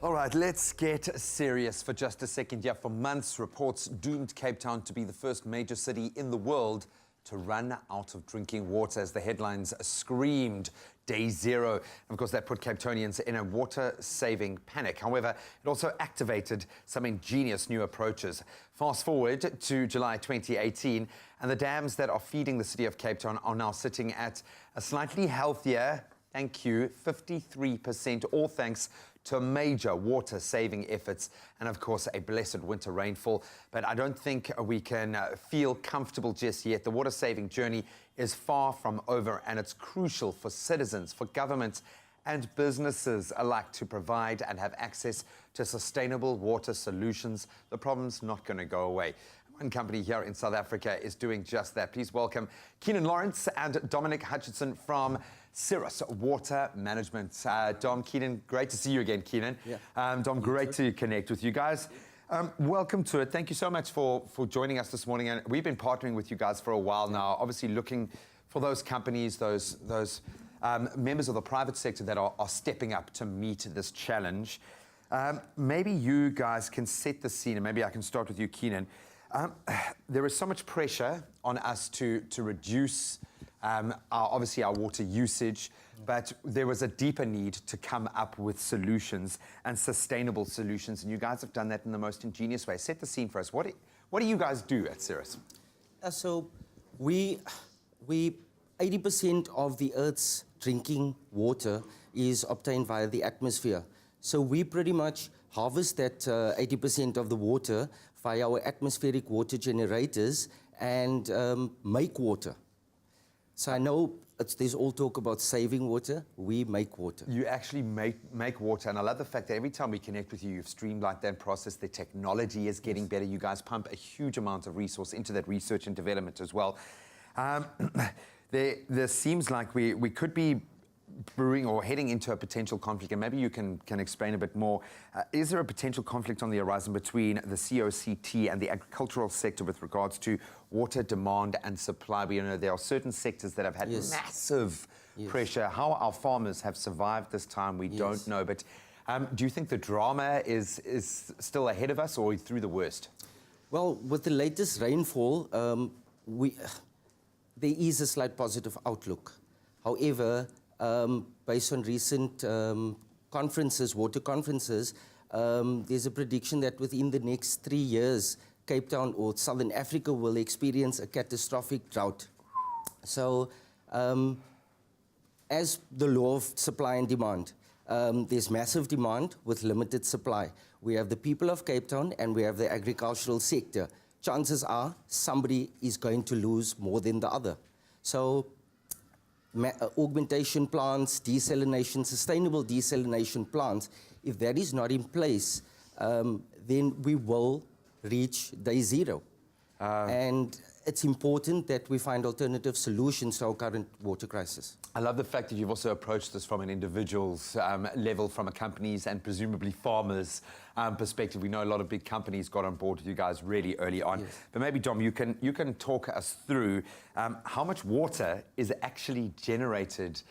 All right, let's get serious for just a second here. For months, reports doomed Cape Town to be the first major city in the world to run out of drinking water, as the headlines screamed day zero. And of course, that put Cape Townians in a water-saving panic. However, it also activated some ingenious new approaches. Fast forward to July 2018, and the dams that are feeding the city of Cape Town are now sitting at a slightly healthier, thank you, 53%, all thanks to major water-saving efforts and, of course, a blessed winter rainfall. But I don't think we can feel comfortable just yet. The water-saving journey is far from over, and it's crucial for citizens, for governments and businesses alike to provide and have access to sustainable water solutions. The problem's not going to go away. One company here in South Africa is doing just that. Please welcome Keenan Lawrence and Dominic Hutchinson from Cirrus Water Management. Dom, Keenan, great to see you again, Keenan. Yeah. Dom, great to connect with you guys. Welcome to it. Thank you so much for joining us this morning. And we've been partnering with you guys for a while now, obviously looking for those companies, those members of the private sector that are stepping up to meet this challenge. Maybe you guys can set the scene, and maybe I can start with you, Keenan. There is so much pressure on us to reduce obviously our water usage, but there was a deeper need to come up with solutions and sustainable solutions, and you guys have done that in the most ingenious way. Set the scene for us. What do you guys do at Cirrus? So we 80% of the Earth's drinking water is obtained via the atmosphere. So we pretty much harvest that 80% of the water via our atmospheric water generators and make water. So I know there's all talk about saving water. We make water. You actually make water, and I love the fact that every time we connect with you, you've streamlined that process. The technology is getting better. You guys pump a huge amount of resource into that research and development as well. There seems like we could be brewing or heading into a potential conflict, and maybe you can explain a bit more. Is there a potential conflict on the horizon between the COCT and the agricultural sector with regards to water demand and supply? We know there are certain sectors that have had massive pressure. How our farmers have survived this time, we don't know. But do you think the drama is still ahead of us, or through the worst? Well, with the latest rainfall, there is a slight positive outlook. However, based on recent conferences, water conferences, there's a prediction that within the next 3 years, Cape Town or Southern Africa will experience a catastrophic drought. So, as the law of supply and demand, there's massive demand with limited supply. We have the people of Cape Town and we have the agricultural sector. Chances are somebody is going to lose more than the other. So, augmentation plants, desalination, sustainable desalination plants, if that is not in place, then we will reach day zero. And it's important that we find alternative solutions to our current water crisis. I love the fact that you've also approached this from an individual's level, from a company's and presumably farmers' perspective. We know a lot of big companies got on board with you guys really early on. Yes. But maybe, Dom, you can talk us through how much water is actually generated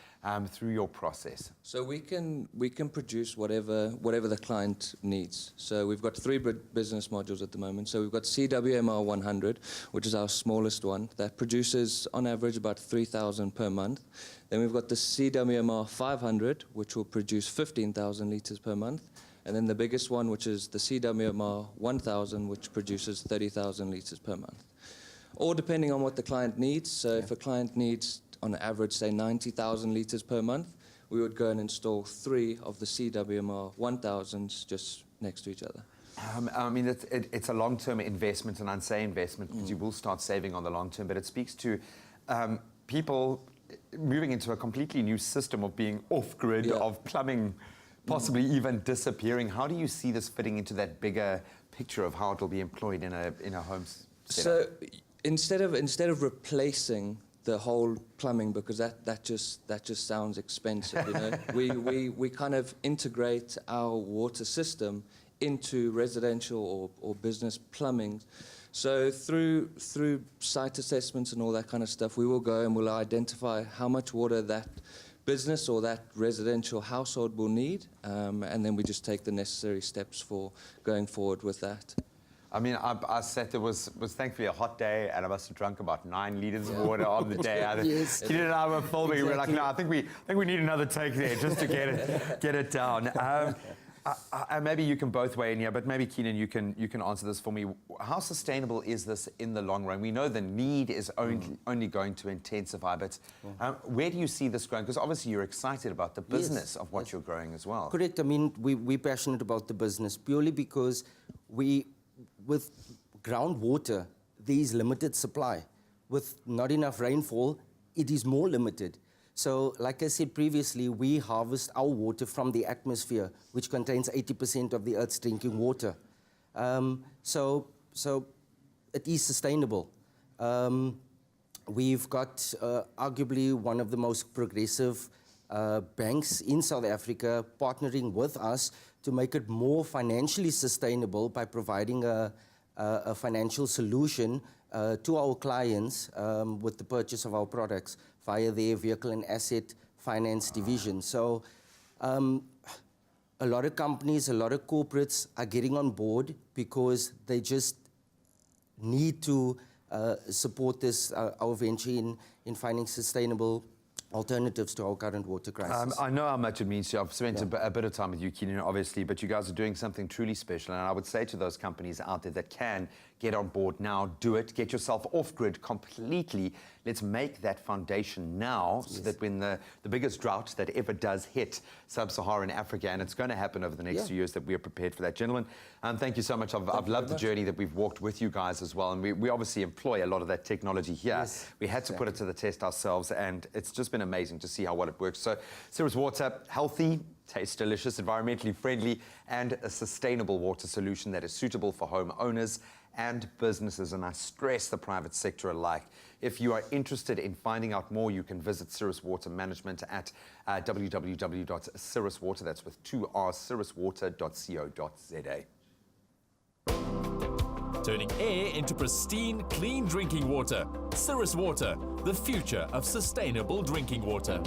through your process. So we can produce whatever the client needs. So we've got 3 business modules at the moment. So we've got CWMR 100, which is our smallest one, that produces on average about 3,000 per month. Then we've got the CWMR 500, which will produce 15,000 litres per month. And then the biggest one, which is the CWMR 1000, which produces 30,000 litres per month. All depending on what the client needs. So if a client needs, on average, say 90,000 litres per month, we would go and install 3 of the CWMR 1000s just next to each other. I mean, it's a long-term investment, an unsafe investment, because you will start saving on the long term, but it speaks to people moving into a completely new system of being off-grid, of plumbing possibly even disappearing. How do you see this fitting into that bigger picture of how it will be employed in a home setup? So instead of replacing the whole plumbing, because that just sounds expensive, you know, we kind of integrate our water system into residential or business plumbing. So through site assessments and all that kind of stuff, we will go and we'll identify how much water that business or that residential household will need, and then we just take the necessary steps for going forward with that. I mean, I sat there, was thankfully a hot day, and I must have drunk about 9 liters of water on the day. Yes. Keenan and I were filming. We were like, Exactly. no, I think we need another take there just to get it down. Maybe you can both weigh in here, but maybe Keenan, you can answer this for me. How sustainable is this in the long run? We know the need is only going to intensify, but where do you see this growing? Because obviously you're excited about the business of what you're growing as well. Correct. I mean, we're passionate about the business purely because with groundwater, there is limited supply. With not enough rainfall, it is more limited. So, like I said previously, we harvest our water from the atmosphere, which contains 80% of the Earth's drinking water. So it is sustainable. We've got arguably one of the most progressive banks in South Africa partnering with us to make it more financially sustainable by providing a financial solution to our clients with the purchase of our products via their vehicle and asset finance division. So a lot of companies, a lot of corporates are getting on board because they just need to support this, our venture in finding sustainable alternatives to our current water crisis. I know how much it means to you. I've spent a bit of time with you, Keenan, obviously, but you guys are doing something truly special. And I would say to those companies out there that can get on board now, do it. Get yourself off-grid completely. Let's make that foundation now so that when the biggest drought that ever does hit sub-Saharan Africa, and it's going to happen over the next few years, that we are prepared for that. Gentlemen, thank you so much. I've loved the journey that we've walked with you guys as well. And we obviously employ a lot of that technology here. Yes, we had to put it to the test ourselves, and it's just been amazing to see how well it works. So Cirrus Water, healthy, tastes delicious, environmentally friendly, and a sustainable water solution that is suitable for homeowners and businesses, and I stress the private sector alike. If you are interested in finding out more, you can visit Cirrus Water Management at www.cirruswater, that's with 2 R's, cirruswater.co.za. Turning air into pristine, clean drinking water. Cirrus Water, the future of sustainable drinking water.